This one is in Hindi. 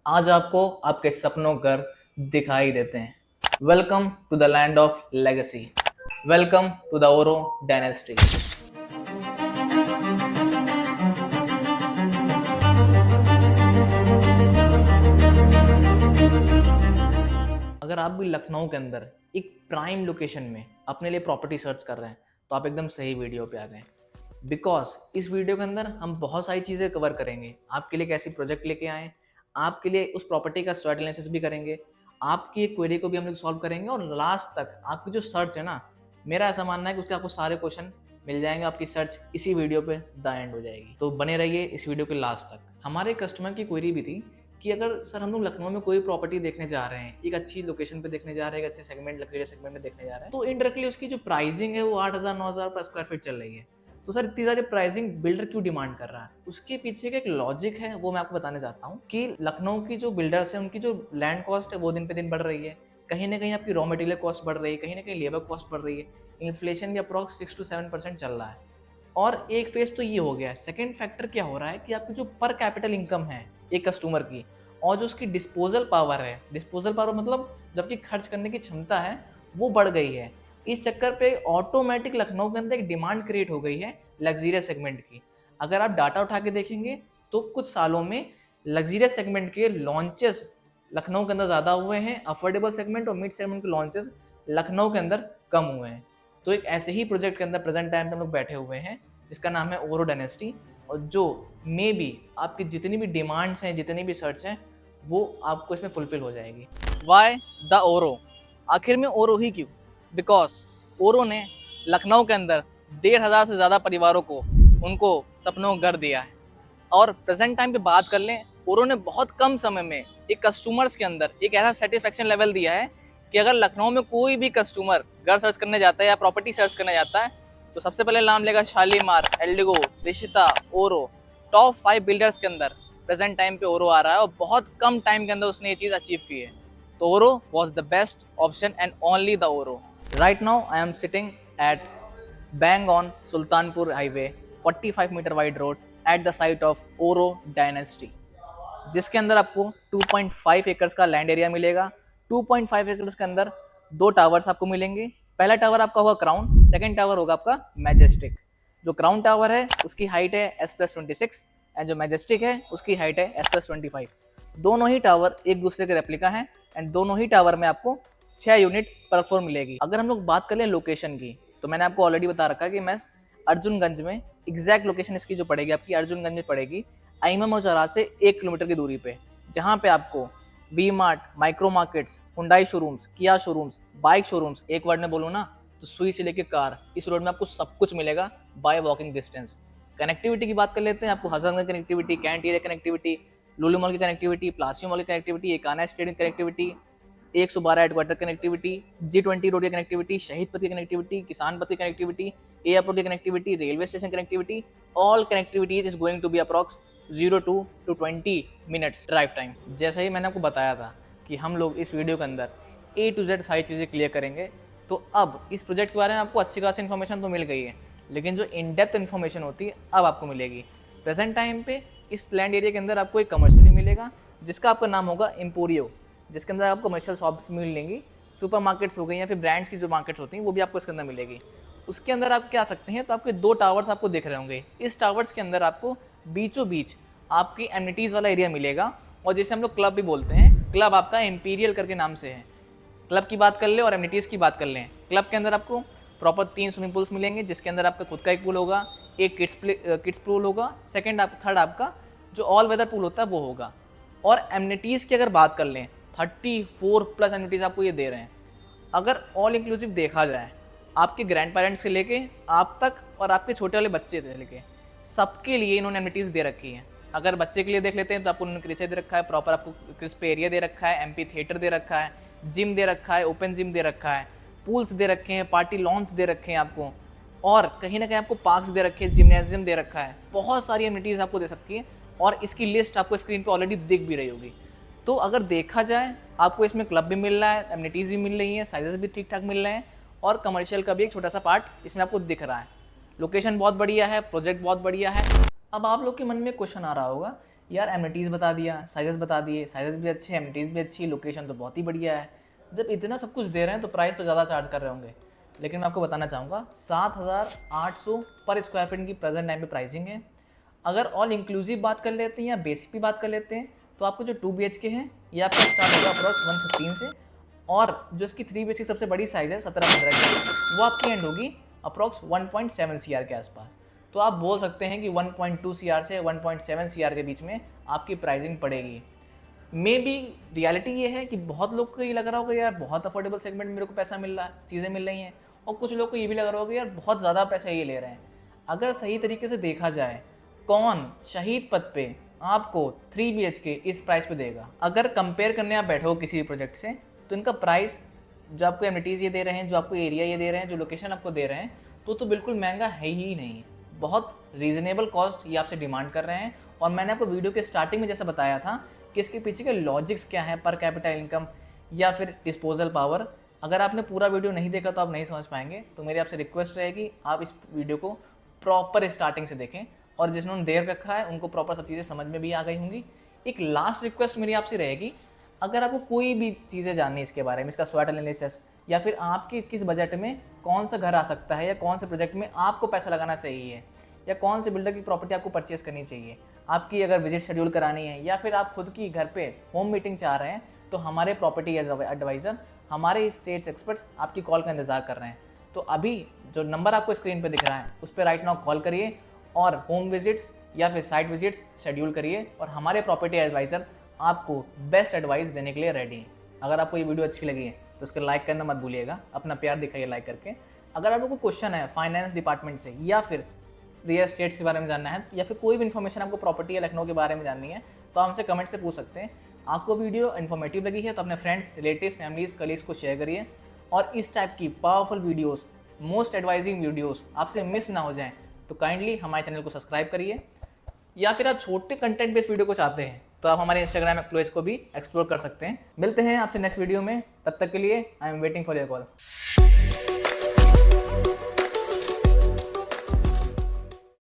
आज आपको आपके सपनों घर दिखाई देते हैं। Welcome to the land of legacy. Welcome to the ओरो डायनेस्टी। अगर आप भी लखनऊ के अंदर एक प्राइम लोकेशन में अपने लिए प्रॉपर्टी सर्च कर रहे हैं तो आप एकदम सही वीडियो पे आ गए। बिकॉज इस वीडियो के अंदर हम बहुत सारी चीज़ें कवर करेंगे। आपके लिए कैसी प्रोजेक्ट लेके आए, आपके लिए उस प्रॉपर्टी का स्वॉट एनालिसिस भी करेंगे, आपकी एक क्वेरी को भी हम लोग सॉल्व करेंगे और लास्ट तक आपकी जो सर्च है ना, मेरा ऐसा मानना है कि उसके आपको सारे क्वेश्चन मिल जाएंगे। आपकी सर्च इसी वीडियो पे द एंड हो जाएगी। तो बने रहिए इस वीडियो के लास्ट तक। हमारे कस्टमर की क्वेरी भी थी कि अगर सर हम लोग लखनऊ में कोई प्रॉपर्टी देखने जा रहे हैं, एक अच्छी लोकेशन पे देखने जा रहे हैं, एक अच्छे सेगमेंट लग्जरी सेगमेंट में देखने जा रहे हैं, तो इनडायरेक्टली उसकी जो प्राइसिंग है वो 8,000 9,000 पर स्क्वायर फीट चल रही है। तो सर इतनी ज़्यादा प्राइसिंग बिल्डर क्यों डिमांड कर रहा है? उसके पीछे का एक लॉजिक है, वो मैं आपको बताने चाहता हूँ कि लखनऊ की जो बिल्डर्स हैं उनकी जो लैंड कॉस्ट है वो दिन पे दिन बढ़ रही है। कहीं ना कहीं आपकी रॉ मटेरियल कॉस्ट बढ़ रही है, कहीं ना कहीं लेबर कॉस्ट बढ़ रही है। इन्फ्लेशन भी अप्रॉक्स 6 to 7% चल रहा है। और एक फेज तो ये हो गया है। सेकेंड फैक्टर क्या हो रहा है कि आपकी जो पर कैपिटल इनकम है एक कस्टमर की, और जो उसकी डिस्पोजल पावर है, डिस्पोजल पावर मतलब जबकि खर्च करने की क्षमता है, वो बढ़ गई है। इस चक्कर पे ऑटोमेटिक लखनऊ के अंदर एक डिमांड क्रिएट हो गई है लग्जीरियस सेगमेंट की। अगर आप डाटा उठा के देखेंगे तो कुछ सालों में लग्जीरियस सेगमेंट के लॉन्चेस लखनऊ के अंदर ज़्यादा हुए हैं, अफोर्डेबल सेगमेंट और मिड सेगमेंट के लॉन्चेस लखनऊ के अंदर कम हुए हैं। तो एक ऐसे ही प्रोजेक्ट के अंदर प्रेजेंट टाइम पे हम लोग बैठे हुए हैं जिसका नाम है ओरो डायनेस्टी, और जो मे बी आपकी जितनी भी डिमांड्स हैं, जितनी भी सर्च हैं, वो आपको इसमें फुलफिल हो जाएगी। वाई द ओरो? आखिर में ओरो ही क्यों? बिकॉज ओरो ने लखनऊ के अंदर 1,500 से ज़्यादा परिवारों को उनको सपनों का घर दिया है। और प्रेजेंट टाइम पे बात कर लें, ओरो ने बहुत कम समय में एक कस्टमर्स के अंदर एक ऐसा सेटिस्फेक्शन लेवल दिया है कि अगर लखनऊ में कोई भी कस्टमर घर सर्च करने जाता है या प्रॉपर्टी सर्च करने जाता है तो सबसे पहले नाम लेगा शालीमार, एल्डिगो, रिश्ता, ओरो। टॉप 5 बिल्डर्स के अंदर प्रेजेंट टाइम पे ओरो आ रहा है और बहुत कम टाइम के अंदर उसने ये चीज़ अचीव की है। तो Oro was the best option and only the Oro. Right now I am sitting at Bang on Sultanpur Highway, 45 metre wide road at the site of Oro dynasty, जिसके अंदर आपको 2.5 एकर्स का लैंड एरिया मिलेगा। 2.5 एकर्स के अंदर 2 टावर्स आपको मिलेंगे। पहला टावर आपका होगा क्राउन, सेकंड टावर होगा आपका मैजेस्टिक। जो क्राउन टावर है उसकी हाइट है S+26 एंड जो मैजेस्टिक है उसकी हाइट है S+25। दोनों ही टावर एक दूसरे के रेप्लिका हैं एंड दोनों ही टावर में आपको 6 यूनिट पर फ्लोर मिलेगी। अगर हम लोग बात कर लें लोकेशन की, तो मैंने आपको ऑलरेडी बता रखा है कि मैं अर्जुनगंज में, एग्जैक्ट लोकेशन इसकी जो पड़ेगी आपकी अर्जुनगंज में पड़ेगी, IMM चौराहा से 1 किलोमीटर की दूरी पे, जहाँ पे आपको V Mart, micro markets, Hyundai showrooms, Kia showrooms, bike showrooms, एक वर्ड में बोलूँ ना तो सुई से लेके कार, इस रोड में आपको सब कुछ मिलेगा बाय वॉकिंग डिस्टेंस। कनेक्टिविटी की बात कर लेते हैं, आपको Hazratganj connectivity, cantt area connectivity, Lulu mall की कनेक्टिविटी, प्लासियो मॉल की connectivity, Ekana stadium connectivity, 112 headquarter connectivity, G20 road की कनेक्टिविटी, शहीद पथ की कनेक्टिविटी, किसान पथ की कनेक्टिविटी, एयरपोर्ट की connectivity, railway station connectivity, all connectivities is going to be approx 0 to 20 minutes drive time. जैसा ही मैंने आपको बताया था कि हम लोग इस वीडियो के अंदर A to Z सारी चीज़ें क्लियर करेंगे, तो अब इस प्रोजेक्ट के बारे में आपको अच्छी खासी इन्फॉर्मेशन तो मिल गई है, लेकिन जो इन डेप्थ इन्फॉर्मेशन होती है अब आपको मिलेगी। प्रेजेंट टाइम पे इस लैंड एरिया के अंदर आपको एक कमर्शियल मिलेगा जिसका आपका नाम होगा एम्पोरियो, जिसके अंदर आपको कमर्शियल शॉप्स मिल लेंगी, सुपर मार्केट्स हो गई या फिर ब्रांड्स की जो मार्केट्स होती हैं वो भी आपको इसके अंदर मिलेगी। उसके अंदर आप क्या सकते हैं, तो आपके 2 टावर्स आपको दिख रहे होंगे। इस टावर्स के अंदर आपको बीचों बीच आपकी एमिनिटीज़ वाला एरिया मिलेगा, और जैसे हम लोग क्लब भी बोलते हैं, क्लब आपका एम्पीरियल करके नाम से है। क्लब की बात कर ले और एमिनिटीज़ की बात कर लें, क्लब के अंदर आपको प्रॉपर 3 स्विमिंग पूल्स मिलेंगे, जिसके अंदर आपका खुद का एक पूल होगा, एक किड्स पूल होगा, थर्ड आपका जो ऑल वेदर पूल होता है वो होगा। और एमिनिटीज़ की अगर बात कर लें, 34+ एमिनिटीज़ आपको ये दे रहे हैं। अगर ऑल इंक्लूसिव देखा जाए, आपके ग्रैंड पेरेंट्स से लेके आप तक और आपके छोटे वाले बच्चे से लेके सबके लिए इन्होंने एमिनिटीज़ दे रखी है। अगर बच्चे के लिए देख लेते हैं तो आपको उन्होंने क्रिकेट दे रखा है, प्रॉपर आपको क्रिकेट प्ले एरिया दे रखा है, MP थिएटर दे रखा है, जिम दे रखा है, ओपन जिम दे रखा है, पूल्स दे रखे हैं, पार्टी लॉन्स दे रखे हैं आपको, और कहीं ना कहीं आपको पार्क्स दे रखे हैं, जिम्नेजियम दे रखा है। बहुत सारी एमिनिटीज़ आपको दे सकती है और इसकी लिस्ट आपको स्क्रीन पर ऑलरेडी दिख भी रही होगी। तो अगर देखा जाए, आपको इसमें क्लब भी मिल रहा है, एमिनिटीज़ भी मिल रही हैं, साइजेस भी ठीक ठाक मिल रहे हैं, और कमर्शियल का भी एक छोटा सा पार्ट इसमें आपको दिख रहा है। लोकेशन बहुत बढ़िया है, प्रोजेक्ट बहुत बढ़िया है। अब आप लोग के मन में क्वेश्चन आ रहा होगा, यार एमिनिटीज़ बता दिया, साइजेस बता दिए, साइजेस भी अच्छे, एमिनिटीज़ भी अच्छी, लोकेशन तो बहुत ही बढ़िया है। जब इतना सब कुछ दे रहे हैं तो प्राइस तो ज़्यादा चार्ज कर रहे होंगे। लेकिन मैं आपको बताना चाहूँगा 7,800 पर स्क्वायर फीट की प्रेजेंट टाइम पे प्राइसिंग है। अगर ऑल इंक्लूसिव बात कर लेते हैं या बेसिक भी बात कर लेते हैं तो आपको जो 2 BHK है ये आपका स्टार्ट होगा अप्रॉक्स 115 से, और जो इसकी 3 BHK सबसे बड़ी साइज़ है 17-15 की, वो आपकी एंड होगी अप्रॉक्स 1.7 CR के आसपास। तो आप बोल सकते हैं कि 1.2 CR से 1.7 CR के बीच में आपकी प्राइसिंग पड़ेगी। मे बी रियलिटी ये है कि बहुत लोग को ये लग रहा होगा यार बहुत अफोर्डेबल सेगमेंट में मेरे को पैसा मिल रहा है, चीज़ें मिल रही हैं, और कुछ लोग को ये भी लग रहा होगा यार बहुत ज़्यादा पैसा ये ले रहे हैं। अगर सही तरीके से देखा जाए, कौन शहीद पथ पे आपको 3 BHK इस प्राइस पे देगा? अगर कंपेयर करने आप बैठो किसी भी प्रोजेक्ट से, तो इनका प्राइस जो आपको एमिनिटीज़ ये दे रहे हैं, जो आपको एरिया ये दे रहे हैं, जो लोकेशन आपको दे रहे हैं, तो बिल्कुल महंगा है ही नहीं। बहुत रीज़नेबल कॉस्ट ये आपसे डिमांड कर रहे हैं। और मैंने आपको वीडियो के स्टार्टिंग में जैसा बताया था कि इसके पीछे के लॉजिक्स क्या है, पर कैपिटा इनकम या फिर डिस्पोजल पावर, अगर आपने पूरा वीडियो नहीं देखा तो आप नहीं समझ पाएंगे। तो मेरी आपसे रिक्वेस्ट रहेगी आप इस वीडियो को प्रॉपर स्टार्टिंग से देखें, और जिन्होंने देख रखा है उनको प्रॉपर सब चीज़ें समझ में भी आ गई होंगी। एक लास्ट रिक्वेस्ट मेरी आपसे रहेगी, अगर आपको कोई भी चीज़ें जाननी है इसके बारे में, इसका स्वॉट एनालिसिस, या फिर आपके किस बजट में कौन सा घर आ सकता है, या कौन से प्रोजेक्ट में आपको पैसा लगाना सही है, या कौन से बिल्डर की प्रॉपर्टी आपको परचेस करनी चाहिए, आपकी अगर विजिट शेड्यूल करानी है, या फिर आप खुद की घर पे होम मीटिंग चाह रहे हैं, तो हमारे प्रॉपर्टी एडवाइज़र, हमारे स्टेट्स एक्सपर्ट्स आपकी कॉल का इंतज़ार कर रहे हैं। तो अभी जो नंबर आपको स्क्रीन पे दिख रहा है उस पर राइट नाउ कॉल करिए और होम विजिट्स या फिर साइट विजिट्स शेड्यूल करिए, और हमारे प्रॉपर्टी एडवाइज़र आपको बेस्ट एडवाइस देने के लिए रेडी है। अगर आपको ये वीडियो अच्छी लगी है तो उसको लाइक करना मत भूलिएगा, अपना प्यार दिखाइए लाइक करके। अगर आपको कोई क्वेश्चन है फाइनेंस डिपार्टमेंट से, या फिर रियल एस्टेट्स के बारे में जानना है, या फिर कोई भी इन्फॉर्मेशन आपको प्रॉपर्टी या लखनऊ के बारे में जाननी है, तो आप हमसे कमेंट से पूछ सकते हैं। आपको वीडियो इन्फॉर्मेटिव लगी है तो अपने फ्रेंड्स, रिलेटिव, फैमिलीज, कलीग्स को शेयर करिए, और इस टाइप की powerful videos, most advising videos आपसे मिस ना हो जाएं तो काइंडली हमारे चैनल को सब्सक्राइब करिए। या फिर आप छोटे कंटेंट बेस्ड वीडियो को चाहते हैं तो आप हमारे इंस्टाग्राम एक्सप्लोर को भी एक्सप्लोर कर सकते हैं। मिलते हैं आपसे नेक्स्ट वीडियो में, तब तक के लिए I am waiting for your call.